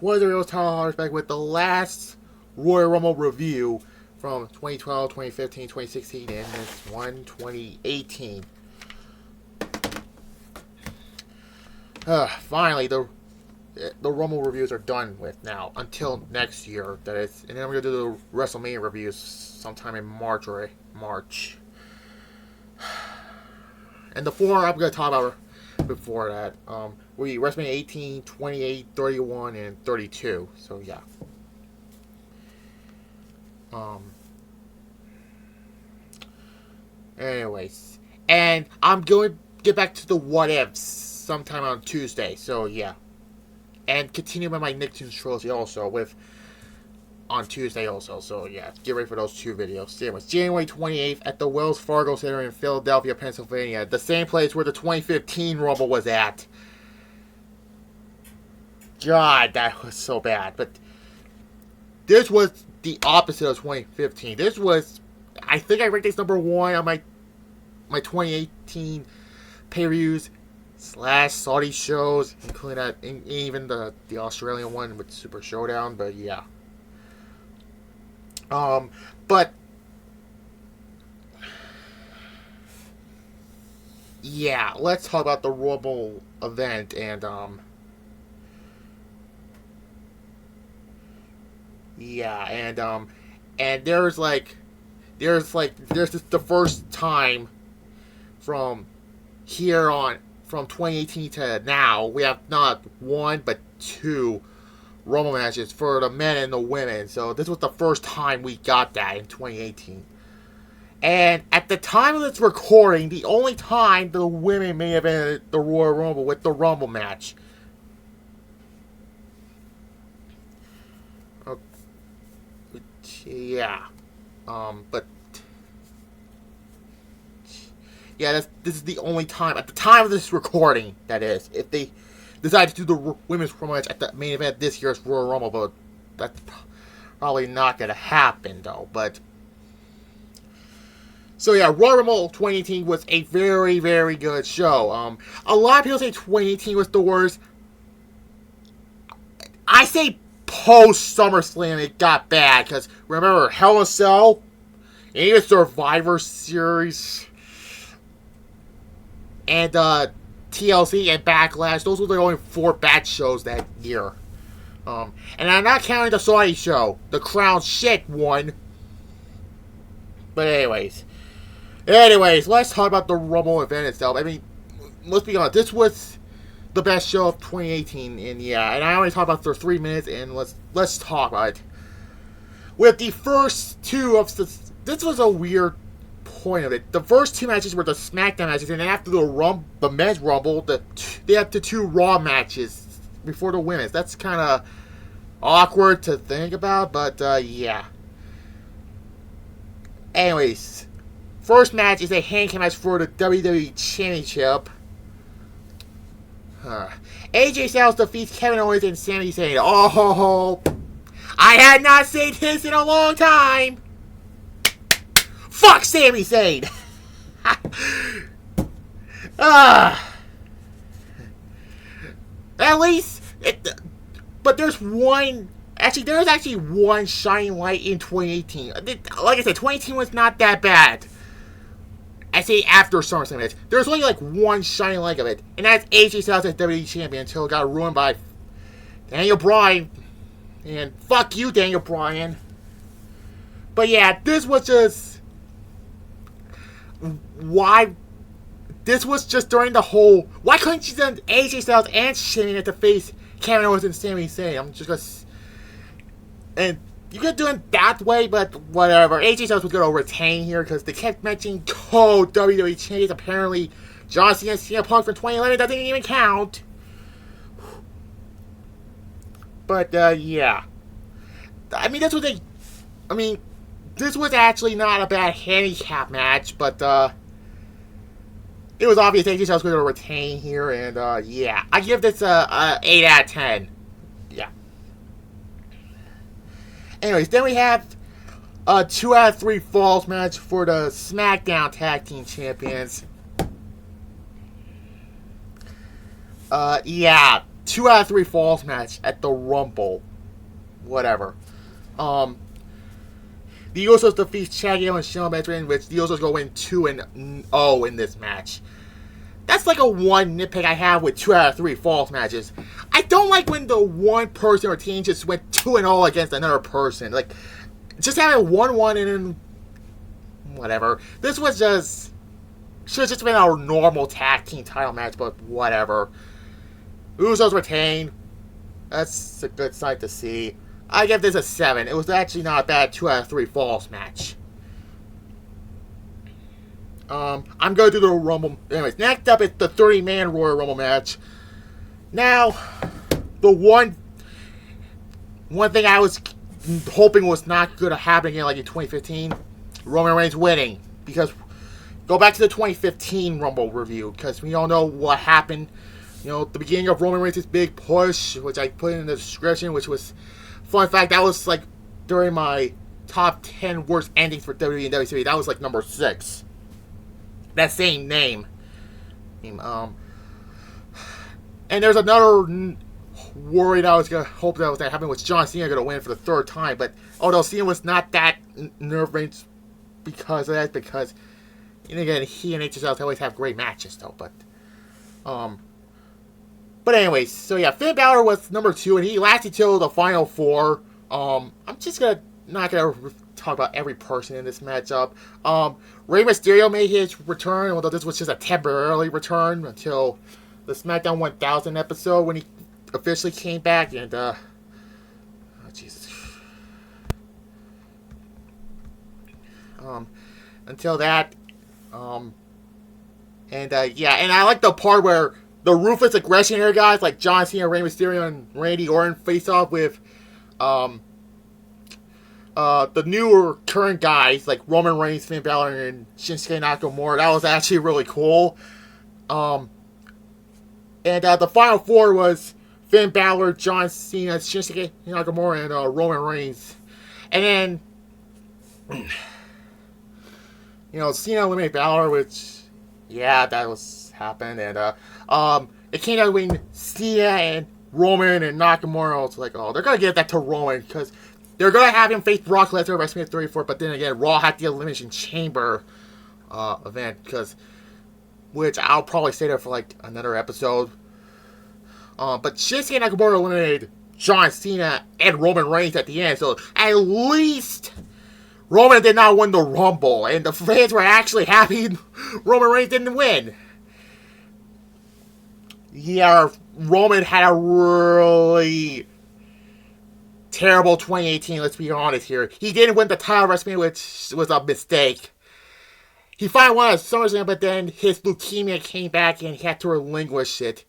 was the real Tyler back with the last Royal Rumble review from 2012, 2015, 2016, and this one, 2018. Finally, the Rumble reviews are done with now until next year. That is, and then we're gonna do the WrestleMania reviews sometime in March. And the four I'm gonna talk about before that, we WrestleMania 18, 28, 31, and 32. So yeah. Anyways, and I'm going to get back to the what ifs sometime on Tuesday. So yeah, and continue with my Nicktoons trilogy also on Tuesday also. So yeah, get ready for those two videos. It was January 28th at the Wells Fargo Center in Philadelphia, Pennsylvania, the same place where the 2015 Rumble was at. God, that was so bad. But this was the opposite of 2015. This was, I think I ranked this number one on my 2018 pay-per-views / Saudi shows, including that, even the Australian one with Super Showdown. But yeah. But yeah, let's talk about the Rumble event and yeah, and there's just the first time from here on, from 2018 to now, we have not one but two Rumble matches for the men and the women. So this was the first time we got that in 2018. And at the time of this recording, the only time the women may have been at the Royal Rumble with the Rumble match. Yeah. But yeah, this is the only time, at the time of this recording, that is, if they decide to do the women's Rumble match at the main event this year's Royal Rumble, but that's probably not going to happen, though. But so yeah, Royal Rumble 2018 was a very, very good show. A lot of people say 2018 was the worst. I say post SummerSlam it got bad, because remember Hell in a Cell, and even Survivor Series, and TLC and Backlash, those were the only 4 bad shows that year. And I'm not counting the Saudi show, the Crown shit one. But anyways, let's talk about the Rumble event itself. I mean, let's be honest, this was the best show of 2018, and yeah, and I only talked about it for 3 minutes, and let's talk about it. With the first two of this was a weird point of it. The first 2 matches were the Smackdown matches, and after the men's Rumble, they had the 2 Raw matches before the women's. That's kind of awkward to think about, but yeah. Anyways, first match is a handicap match for the WWE Championship. AJ Styles defeats Kevin Owens and Sami Zayn. Oh, I had not seen this in a long time. Fuck Sami Zayn. At least, but there's actually one shining light in 2018. Like I said, 2018 was not that bad. I say after SummerSlam, there's only like one shining light of it, and that's AJ Styles as WWE Champion until it got ruined by Daniel Bryan. And fuck you, Daniel Bryan. But yeah, this was just this was just during the whole. Why couldn't you send AJ Styles and Shane to face Kevin Owens and Sami Zayn? I'm just gonna. And you could do it that way, but whatever. AJ Styles was going to retain here because they kept mentioning code WWE changes. Apparently, John Cena and CM Punk from 2011 doesn't even count. But, yeah. This was actually not a bad handicap match, but, it was obvious AJ Styles was going to retain here, and, yeah. I give this a 8 out of 10. Yeah. Anyways, then we have a 2 out of 3 falls match for the Smackdown Tag Team Champions. Yeah, 2 out of 3 falls match at the Rumble. Whatever. The Usos defeat Shaggy and Shawn Michaels, in which the Usos go in 2-0 in this match. That's like a one nitpick I have with 2 out of 3 falls matches. I don't like when the one person or team just went 2-0 against another person. Like, just having 1-1 and then whatever. This was just should have just been our normal tag team title match, but whatever. Usos retain. That's a good sight to see. I give this a 7. It was actually not a bad 2 out of 3 falls match. I'm going to do the Rumble. Anyways, next up is the 30-man Royal Rumble match. Now, the one thing I was hoping was not going to happen again like in 2015, Roman Reigns winning. Because, go back to the 2015 Rumble review, because we all know what happened. You know, the beginning of Roman Reigns' big push, which I put in the description, which was, fun fact, that was like during my top 10 worst endings for WWE and WCW. That was like number 6. That same name. And there's another worry that I was going to hope that was going to happen, was John Cena going to win for the 3rd time. But although Cena was not that nerve-wracking because of that, because, and again, he and HSL always have great matches, though. But anyways, so yeah, Finn Balor was number 2, and he lasted till the final 4. I'm just not gonna talk about every person in this matchup. Rey Mysterio made his return, although this was just a temporary return until the SmackDown 1000 episode when he officially came back. And oh Jesus. Until that, yeah, and I like the part where the ruthless aggression era guys like John Cena, Rey Mysterio, and Randy Orton face off with the newer current guys like Roman Reigns, Finn Balor, and Shinsuke Nakamura. That was actually really cool. And the final 4 was Finn Balor, John Cena, Shinsuke Nakamura, and Roman Reigns. And then, you know, Cena eliminated Balor, which, yeah, that was happened. And it came out between Cena and Roman and Nakamura. It's like, oh, they're gonna give that to Roman because they're gonna have him face Brock Lesnar at WrestleMania 34. But then again, Raw had the Elimination Chamber event, which I'll probably stay there for like another episode. But Shinsuke Nakamura eliminated John Cena and Roman Reigns at the end, so at least Roman did not win the Rumble, and the fans were actually happy Roman Reigns didn't win. Yeah, Roman had a really terrible 2018, let's be honest here. He didn't win the title of WrestleMania, which was a mistake. He finally won at SummerSlam, but then his leukemia came back and he had to relinquish it.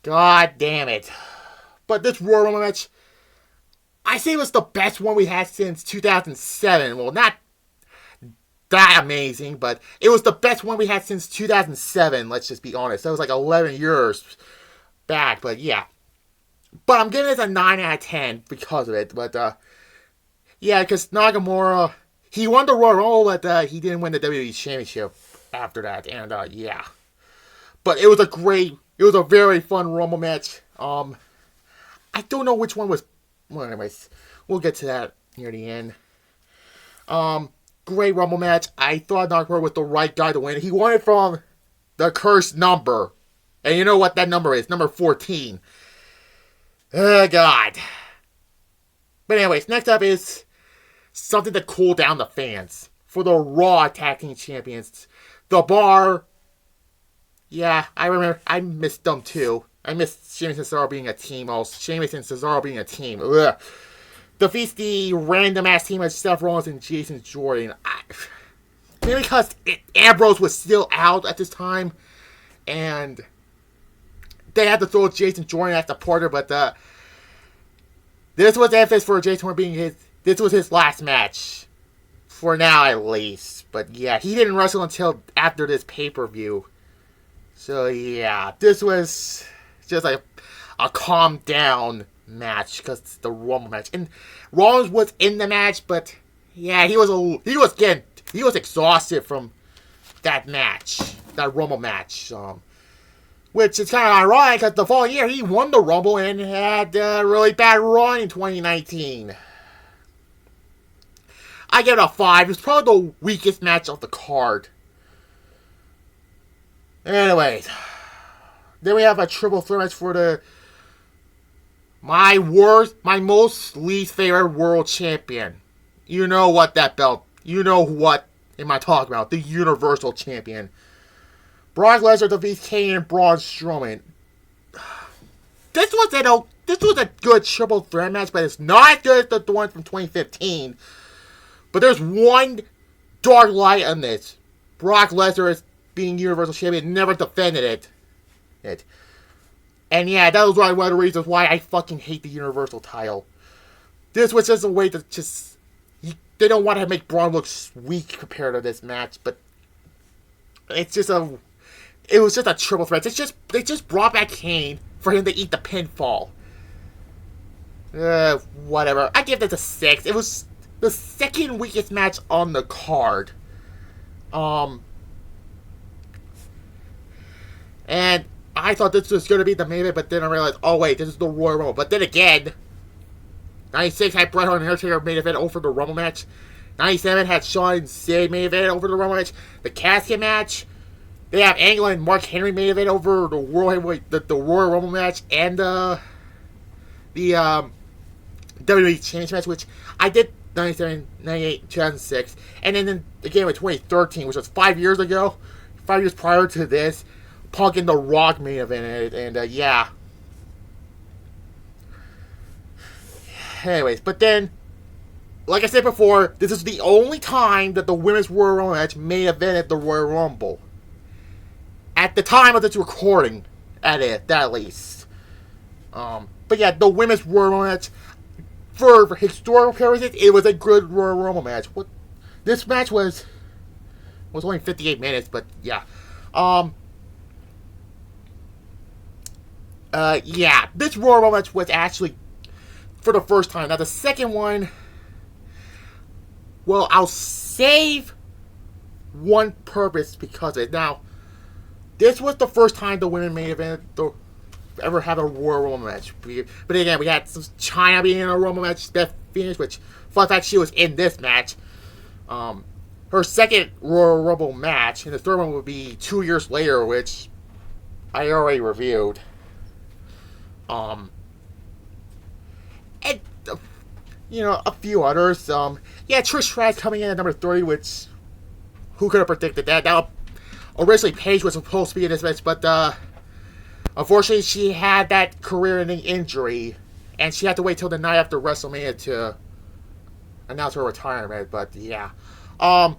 God damn it. But this Royal Rumble match, I say it was the best one we had since 2007. Well, not that amazing, but it was the best one we had since 2007, let's just be honest. That was like 11 years back, but yeah. But I'm giving it a 9 out of 10 because of it. But, yeah, because Nakamura, he won the Royal Rumble, but he didn't win the WWE Championship after that. And, yeah. But it was a very fun Rumble match. I don't know which one was, well, anyways, we'll get to that near the end. Great Rumble match. I thought Nakamura was the right guy to win. He won it from the cursed number. And you know what that number is? Number 14. Oh, God. But anyways, next up is something to cool down the fans. For the Raw Tag Team Champions. The Bar. Yeah, I remember. I missed them too. I missed Sheamus and Cesaro being a team. Sheamus and Cesaro being a team. Ugh. Defeats the random ass team of Seth Rollins and Jason Jordan. Maybe because Ambrose was still out at this time. And they had to throw Jason Jordan as the partner, but this was emphasis for Jason Jordan being this was his last match. For now, at least. But yeah, he didn't wrestle until after this pay-per-view. So yeah, this was just like a calm down match because it's the Rumble match. And Rollins was in the match, but yeah, he was exhausted from that match, that Rumble match. Which is kind of ironic because the following year he won the Rumble and had a really bad run in 2019. I give it a 5. It's probably the weakest match of the card. Anyways, then we have a triple threat match for my most least favorite world champion. You know what that belt, you know what am I talking about, the Universal Champion. Brock Lesnar defeats Kane and Braun Strowman. This was a good triple threat match, but it's not as good as the one from 2015. But there's one dark light on this. Brock Lesnar is being Universal Champion, never defended it. And yeah, that was one of the reasons why I fucking hate the Universal title. This was just a way to just... They don't want to make Braun look weak compared to this match, but... It was just a triple threat. They just brought back Kane for him to eat the pinfall. Whatever. I give this a 6. It was the second weakest match on the card. And I thought this was going to be the main event, but then I realized, oh wait, this is the Royal Rumble. But then again, 96 had Bret Hart and Undertaker main event over the Rumble match. 97 had Shawn and Sid main event over the Rumble match. The casket match. They have Angle and Mark Henry main event over the Royal Rumble match and the WWE Championship match, which I did 97, 98, 2006, and then again with 2013, which was 5 years ago, 5 years prior to this, Punk and The Rock main event, and yeah. Anyways, but then, like I said before, this is the only time that the Women's Royal Rumble match main evented the Royal Rumble. At the time of this recording, at least. But yeah, the Women's Royal Rumble match, for historical purposes, it was a good Royal Rumble match. This match was only 58 minutes, but yeah. Yeah, this Royal Rumble match was actually for the first time. Now the second one, well, I'll save one purpose because of it. Now, this was the first time the women main event ever had a Royal Rumble match. But again, we had China being in a Rumble match, Beth Phoenix, which, fun fact, she was in this match. Her second Royal Rumble match, and the third one would be 2 years later, which I already reviewed. And, a few others. Yeah, Trish Stratus coming in at number 30, which, who could have predicted that? Now, originally, Paige was supposed to be in this match, but unfortunately, she had that career-ending injury, and she had to wait till the night after WrestleMania to announce her retirement. But yeah, yeah,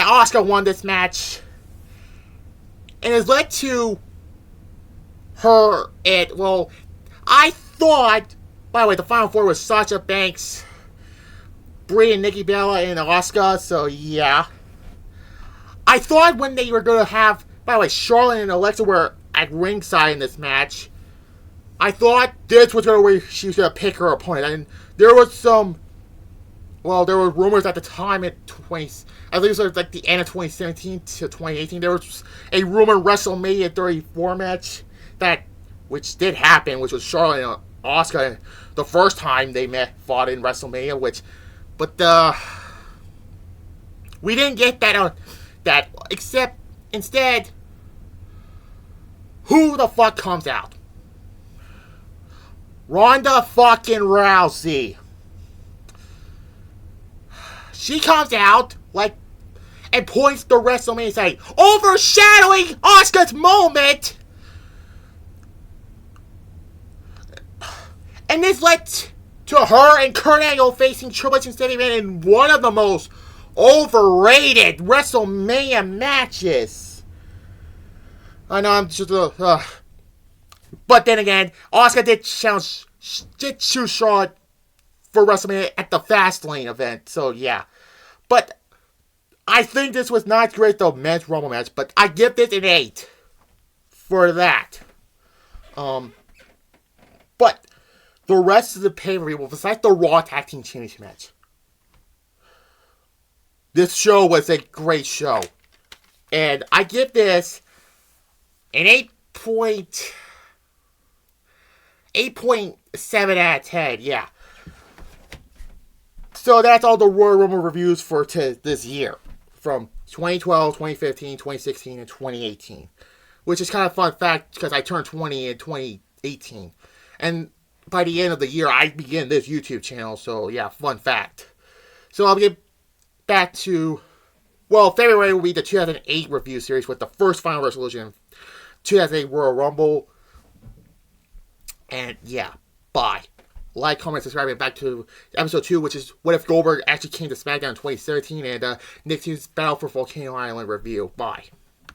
Asuka won this match, and it led to her. I thought. By the way, the Final Four was Sasha Banks, Brie and Nikki Bella, and Asuka. So yeah. I thought when they were going to have, by the way, Charlotte and Alexa were at ringside in this match. I thought this was going to where she was going to pick her opponent. And there was there were rumors at the time I think it was like the end of 2017 to 2018. There was a rumored WrestleMania 34 match which did happen, which was Charlotte and Asuka the first time they fought in WrestleMania, but we didn't get that, except instead, who the fuck comes out? Ronda fucking Rousey. She comes out and points to WrestleMania saying, overshadowing Asuka's moment. And this led to her and Kurt Angle facing Triple H and Stephanie McMahon in one of the most overrated WrestleMania matches. I know I'm just but then again, Asuka did choose Charlotte for WrestleMania at the Fastlane event. So yeah, but I think this was not great the men's Rumble match, but I give this an 8 for that. But the rest of the pay-per-view, besides the Raw Tag Team Championship match, this show was a great show. And I give this An 8.7 out of 10, yeah. So that's all the Royal Rumble reviews for this year. From 2012, 2015, 2016, and 2018. Which is kind of a fun fact because I turned 20 in 2018. And by the end of the year, I begin this YouTube channel. So yeah, fun fact. So I'll get back to... Well, February will be the 2008 review series with the first final resolution 2008 Royal Rumble. And yeah, bye. Like, comment, subscribe, and back to episode 2, which is what if Goldberg actually came to Smackdown in 2013, and Nick Tune's Battle for Volcano Island review. Bye.